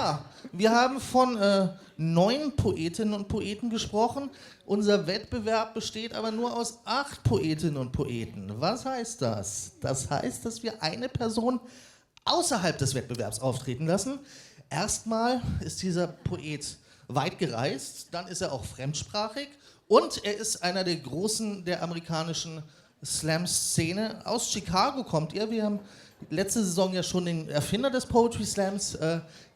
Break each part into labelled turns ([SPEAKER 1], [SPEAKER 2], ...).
[SPEAKER 1] Ja, wir haben von 9 Poetinnen und Poeten gesprochen. Unser Wettbewerb besteht aber nur aus 8 Poetinnen und Poeten. Was heißt das? Das heißt, dass wir eine Person außerhalb des Wettbewerbs auftreten lassen. Erstmal ist dieser Poet weit gereist, dann ist er auch fremdsprachig und er ist einer der Großen der amerikanischen Slam-Szene. Aus Chicago kommt er. Wir haben letzte Saison ja schon den Erfinder des Poetry Slams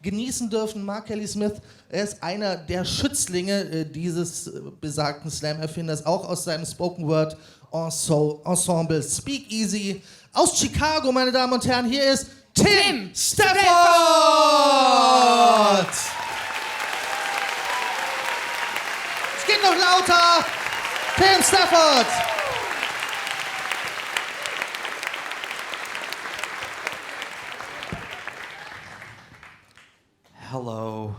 [SPEAKER 1] genießen dürfen, Mark Kelly Smith. Er ist einer der Schützlinge dieses besagten Slam-Erfinders, auch aus seinem Spoken Word Ensemble Speak Easy. Aus Chicago, meine Damen und Herren, hier ist Tim Stafford! Es geht noch lauter! Tim Stafford!
[SPEAKER 2] Hello.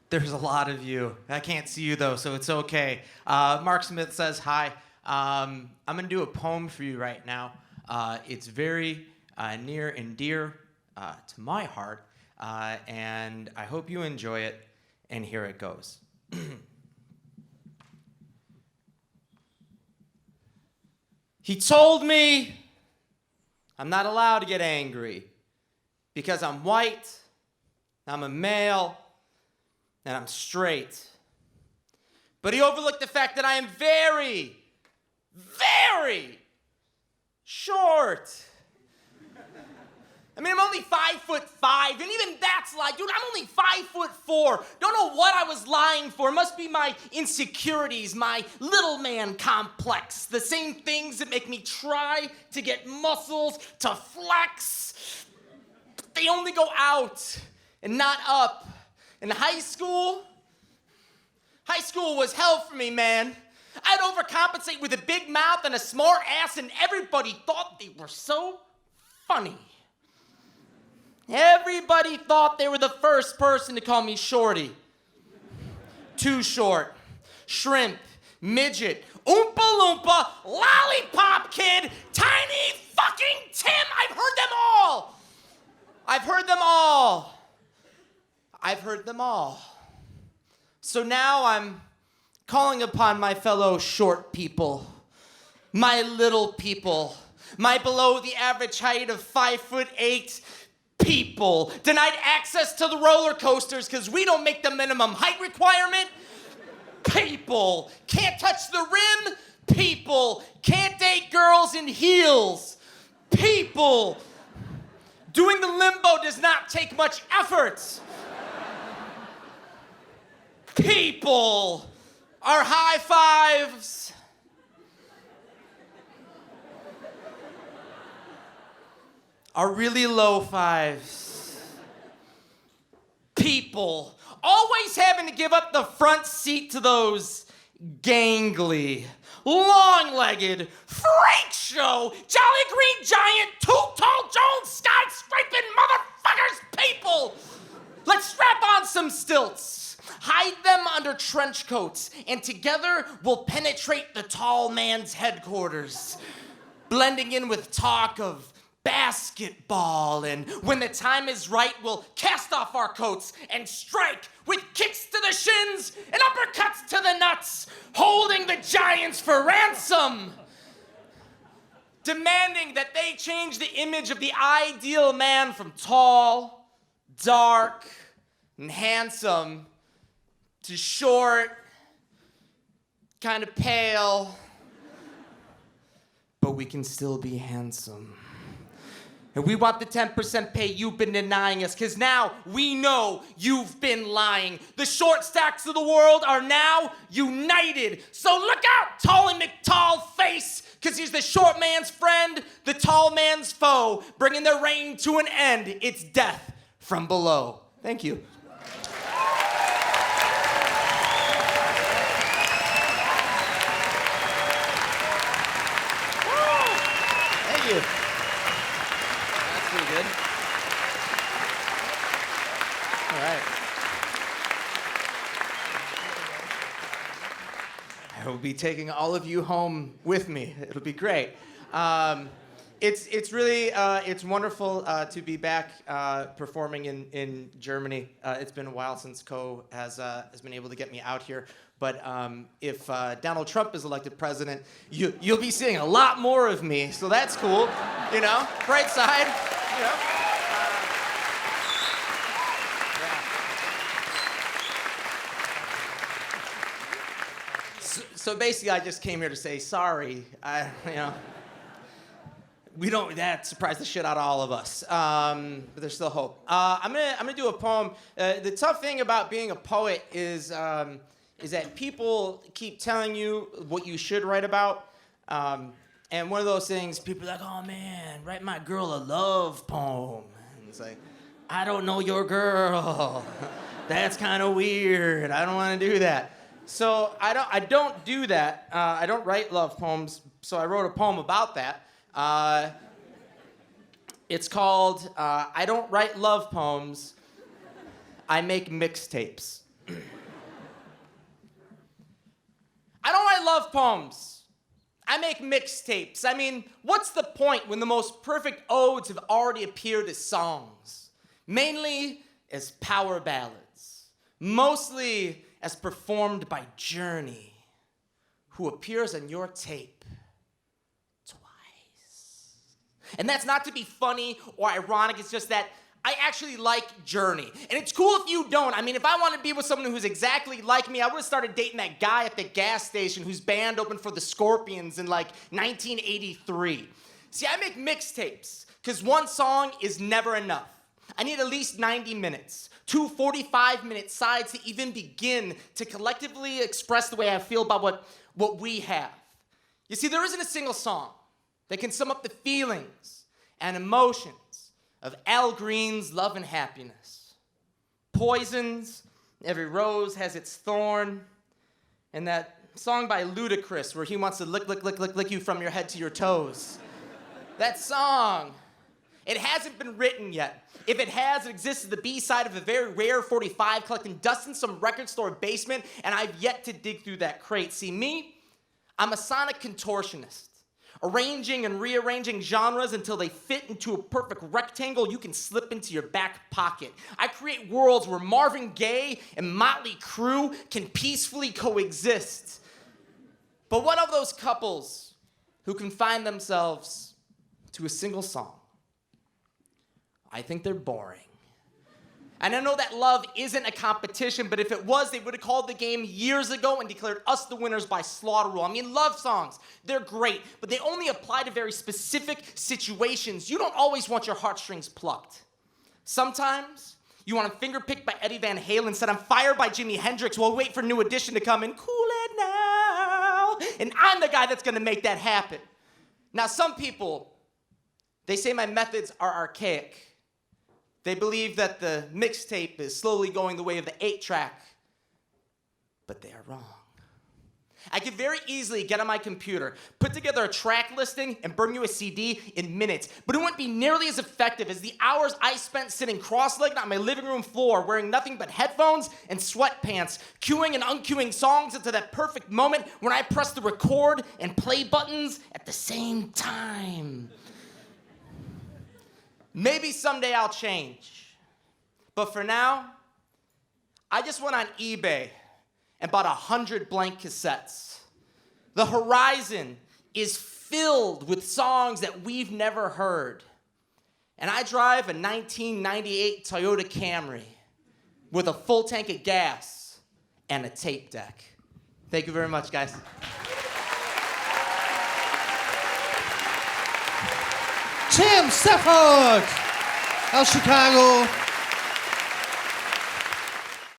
[SPEAKER 2] There's a lot of you. I can't see you though, so it's okay. Mark Smith says hi. I'm gonna do a poem for you right now. It's very near and dear to my heart, and I hope you enjoy it, and here it goes. He told me I'm not allowed to get angry because I'm white, I'm a male, and I'm straight. But he overlooked the fact that I am very, very short. I mean, I'm only 5'5", and even that's like, dude, I'm only 5'4". Don't know what I was lying for. It must be my insecurities, my little man complex. The same things that make me try to get muscles to flex. They only go out and not up. In high school was hell for me, man. I'd overcompensate with a big mouth and a smart ass, and everybody thought they were so funny. Everybody thought they were the first person to call me shorty. Too short, shrimp, midget, oompa loompa, lollipop kid, tiny fucking Tim. I've heard them all. So now I'm calling upon my fellow short people, my little people, my below the average height of 5'8" people, denied access to the roller coasters because we don't make the minimum height requirement. People can't touch the rim. People can't date girls in heels. People doing the limbo does not take much effort. People are high fives. Are really low fives. People always having to give up the front seat to those gangly, long-legged, freak show, Jolly Green Giant, Too Tall Jones, skyscraping motherfuckers, people. Let's strap on some stilts, hide them under trench coats, and together we'll penetrate the tall man's headquarters, blending in with talk of basketball, and when the time is right, we'll cast off our coats and strike with kicks to the shins and uppercuts to the nuts, holding the Giants for ransom, demanding that they change the image of the ideal man from tall, dark, and handsome to short, kind of pale, but we can still be handsome. And we want the 10% pay you've been denying us, because now we know you've been lying. The short stacks of the world are now united. So look out, Tally McTall face, because he's the short man's friend, the tall man's foe, bringing their reign to an end. It's death from below. Thank you. Thank you. Pretty good. All right. I will be taking all of you home with me. It'll be great. It's really it's wonderful to be back performing in Germany. It's been a while since Co has been able to get me out here. But if Donald Trump is elected president, you'll be seeing a lot more of me. So that's cool, you know. Bright side, you know. So basically, I just came here to say sorry. That surprised the shit out of all of us. But there's still hope. I'm gonna do a poem. The tough thing about being a poet is that people keep telling you what you should write about. And one of those things, people are like, oh man, write my girl a love poem. And it's like, I don't know your girl. That's kind of weird. I don't want to do that. So I don't do that. I don't write love poems. So I wrote a poem about that. It's called I Don't Write Love Poems, I Make Mixtapes. I don't write love poems. I make mixtapes. I mean, what's the point when the most perfect odes have already appeared as songs? Mainly as power ballads. Mostly as performed by Journey, who appears on your tape twice. And that's not to be funny or ironic, it's just that I actually like Journey. And it's cool if you don't. I mean, if I wanted to be with someone who's exactly like me, I would have started dating that guy at the gas station whose band opened for the Scorpions in like 1983. See, I make mixtapes because one song is never enough. I need at least 90 minutes, 2 45-minute sides to even begin to collectively express the way I feel about what we have. You see, there isn't a single song that can sum up the feelings and emotions of Al Green's Love and Happiness, Poison's Every Rose Has Its Thorn, and that song by Ludacris where he wants to lick you from your head to your toes. That song, it hasn't been written yet. If it has, it exists as the B-side of a very rare 45 collecting dust in some record store basement, and I've yet to dig through that crate. See, me, I'm a sonic contortionist, arranging and rearranging genres until they fit into a perfect rectangle you can slip into your back pocket. I create worlds where Marvin Gaye and Motley Crue can peacefully coexist. But what of those couples who confine themselves to a single song? I think they're boring. And I know that love isn't a competition, but if it was, they would have called the game years ago and declared us the winners by slaughter rule. I mean, love songs, they're great, but they only apply to very specific situations. You don't always want your heartstrings plucked. Sometimes you want a finger picked by Eddie Van Halen, set on fire by Jimi Hendrix while we wait for New Edition to come and cool it now. And I'm the guy that's gonna make that happen. Now, some people, they say my methods are archaic. They believe that the mixtape is slowly going the way of the 8-track, but they are wrong. I could very easily get on my computer, put together a track listing, and bring you a CD in minutes, but it wouldn't be nearly as effective as the hours I spent sitting cross-legged on my living room floor, wearing nothing but headphones and sweatpants, cueing and uncueing songs into that perfect moment when I press the record and play buttons at the same time. Maybe someday I'll change. But for now, I just went on eBay and bought 100 blank cassettes. The horizon is filled with songs that we've never heard. And I drive a 1998 Toyota Camry with a full tank of gas and a tape deck. Thank you very much, guys.
[SPEAKER 1] Tim Stafford aus Chicago.